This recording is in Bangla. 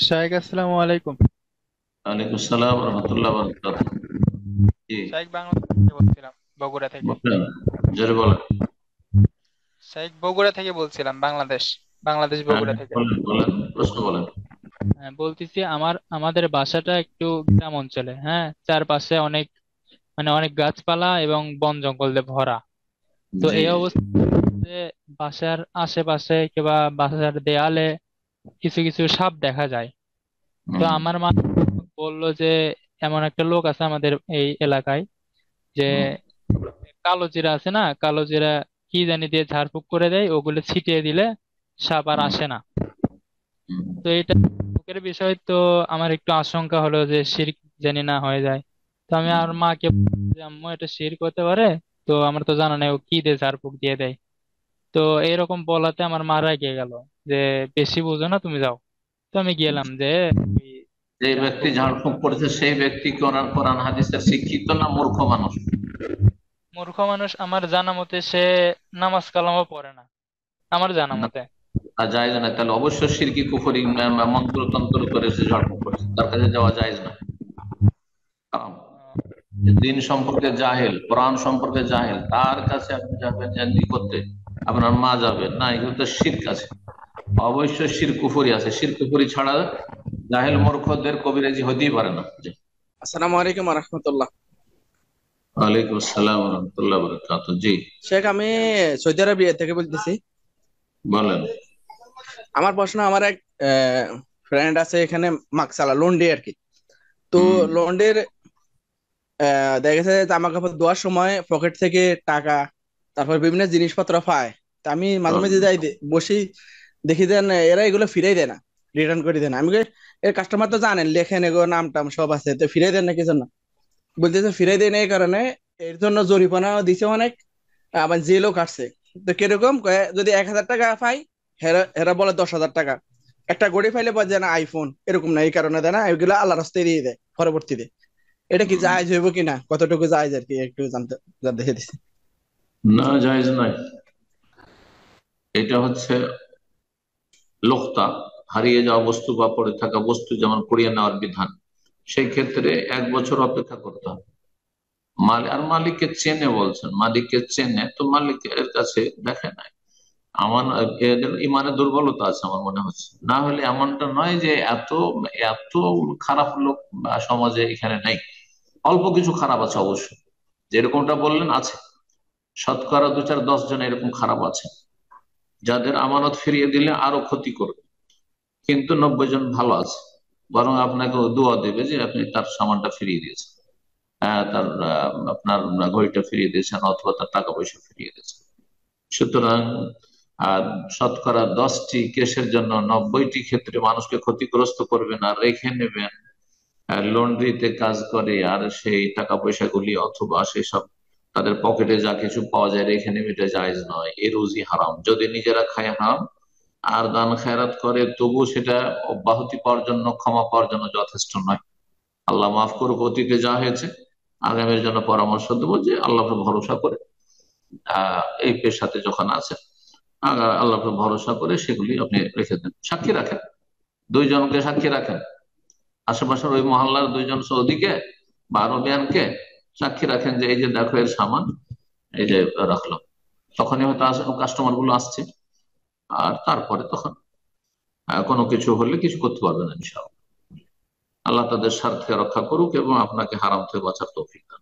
শাইখ, আসসালামু আলাইকুম। ওয়ালাইকুম আসসালাম রহমতুল্লাহ বারাকাতুহু। জি, শাইখ, বাংলাদেশ থেকে বলছিলাম, বগুড়া থেকে। বলেন, জোরে বলেন। শাইখ, বগুড়া থেকে বলছিলাম, বাংলাদেশ। বাংলাদেশ, হ্যাঁ, বগুড়া থেকে। বলেন বলেন, প্রশ্ন বলেন। হ্যাঁ, বলতেছি আমাদের বাসাটা একটু গ্রাম অঞ্চলে। হ্যাঁ, চারপাশে অনেক, মানে অনেক গাছপালা এবং বন জঙ্গল দিয়ে ভরা। তো জি। এই অবস্থাতে বাসার আশেপাশে কিংবা বাসার দেয়ালে কিছু কিছু সাপ দেখা যায়। তো হুম, আমার মা বললো যে এমন একটা লোক আছে আমাদের এই এলাকায়, যে হুম, কালো জিরা আছে না, কালো জিরা কি জানি দিয়ে ঝাড়ফুঁক করে দেয়, ওগুলো ছিটিয়ে দিলে সাপ আর হুম, আসে না। হুম, তো এটা শৌকের বিষয়, তো আমার একটু আশঙ্কা হলো যে শিরক জানি না হয়ে যায়। তো আমি হুম। আর মাকে বললাম যে আম্মু, এটা শিরক হতে পারে। তো আমার তো জানা নাই ও কি দিয়ে ঝাড়ফুঁক দিয়ে দেয়। তো এরকম বলাতে আমার মা রেগে গেল যে বেশি বুঝো না, তুমি যাও। তো আমি গেলাম যে ওই যে ব্যক্তি ঝাড়ফুঁক দিয়ে। ঝাড়ফুঁক করেছে সেই ব্যক্তি কোরআন কোরআন হাদিসের শিক্ষিত না মূর্খ মানুষ? মূর্খ মানুষ আমার জানা মতে, সে নামাজ কালামও পড়ে না আমার জানা না, মতে। তা জায়েজ না, তাহলে অবশ্যই শিরকি কুফরি মন্ত্র তন্ত্র করে সে ঝাড়ফুঁক করেছে, তার কাছে যাওয়া জায়েজ না। কারণ যে দিন সম্পর্কে জাহেল, কোরআন সম্পর্কে জাহেল, তার কাছে আপনি যাবেন জানি করতে, আপনার মা যাবেন না, এগুলো তো শিরক আছে। অবশ্যই শির কুফরি আছে, শির কুফরি ছাড়া জাহেল মূর্খদের কবিরাজি হতেই পারে না। জি। আসসালামু আলাইকুম রহমতুল্লাহ। ওয়ালাইকুম আসসালাম রহমতুল্লাহ বরকাত। জি, শেখ, আমি সৌদি আরবিয়া থেকে বলতেছি। বলেন। আমার প্রশ্ন, আমার এক ফ্রেন্ড আছে এখানে, মাকসালা লন্ডি আর কি। তো হুম, লন্ডের দেখা গেছে জামা কাপড় ধোয়ার সময় পকেট থেকে টাকা, তারপর বিভিন্ন জিনিসপত্র পায়। তা আমি মাঝে মাঝে যাই বসি, দেখি দেন এরা এগুলো ফিরাই দেয় না, রিটার্ন করে দেয় না। আমি কই, এর কাস্টমার তো জানেন, লেখেন এগো নাম টাম সব আছে, তো ফিরাই দেন না কি জন্য? বলতেছে ফিরাই দেয় না এই কারণে, এর জন্য জরিমানা দিছে অনেক, আবার জেলও কাটছে। তো কিরকম কয়, যদি 1,000 টাকা পাই, হেরা হেরা বলে 10,000 টাকা। একটা গড়ি ফাইলে পাওয়া যায় না আইফোন, এরকম না, এই কারণে দেয় না, এগুলো আল্লাহ রাস্তায় দিয়ে দেয় পরবর্তীতে। এটা কি হুম। জায়েজ হইব কিনা, কতটুকু জায়েজ আর কি, একটু জানতে দেখে দিচ্ছি। না, জায়েজ নয়। এটা হচ্ছে লোকতা, হারিয়ে যাওয়া বস্তু বা পড়ে থাকা বস্তু যেমন কুড়িয়ে নেওয়ার বিধান। সেই ক্ষেত্রে 1 বছর অপেক্ষা করতে হবে। মালিক আর মালিককে চেনে, বলছেন মালিককে চেনে, তো মালিকের কাছে দেখে নাই। আমার এদের ইমানের দুর্বলতা আছে আমার মনে হচ্ছে, না হলে এমনটা নয় যে এত এত খারাপ লোক সমাজে এখানে নেই। অল্প কিছু খারাপ আছে অবশ্যই, যেরকমটা বললেন আছে। শতকরা 2, 4, 10 জন এরকম খারাপ আছে, যাদের আমানত ফিরিয়ে দিলে আরো ক্ষতি করবে। কিন্তু 90 জন ভালো আছে, বরং আপনাকে দোয়া দেবে যে আপনি তার সামানটা ফিরিয়ে দিয়েছেন। হ্যাঁ, তার আপনার ঘড়িটা ফিরিয়ে দিয়েছেন অথবা তার টাকা পয়সা ফিরিয়ে দিয়েছেন। সুতরাং আর শতকরা 10টি কেসের জন্য 90টি ক্ষেত্রে মানুষকে ক্ষতিগ্রস্ত করবেন আর রেখে নেবেন। লন্ড্রিতে কাজ করে আর সেই টাকা পয়সাগুলি অথবা সেসব তাদের পকেটে যা কিছু পাওয়া যায় রেখে নেবে, এটা জায়েজ নয়। এ রুজি হারাম, যদি নিজেরা খায় হারাম, আর দান খেরাত করে তবু সেটা অব্যাহতি পাওয়ার জন্য, ক্ষমা পাওয়ার জন্য যথেষ্ট নয়। আল্লাহ মাফ করুক, অতীতে যা হয়েছে। আগামীর জন্য পরামর্শ দেবো যে আল্লাহ ভরসা করে এই পেশাতে যখন আছেন, আল্লাহ ভরসা করে সেগুলি আপনি রেখে দেন, সাক্ষী রাখেন। 2 জনকে সাক্ষী রাখেন, আশেপাশের ওই মহল্লার 2 জন সৌদিকে বা আরবিয়ানকে সাক্ষী রাখেন যে এই যে দেখো এর সামান, এই যে রাখলাম। তখনই হয়তো কাস্টমার গুলো আসছে। আর তারপরে তখন কোনো কিছু হলে কিছু করতে পারবেন না ইনশাআল্লাহ। আল্লাহ তাদের স্বার্থে রক্ষা করুক এবং আপনাকে হারাম থেকে বাঁচার তৌফিক দান।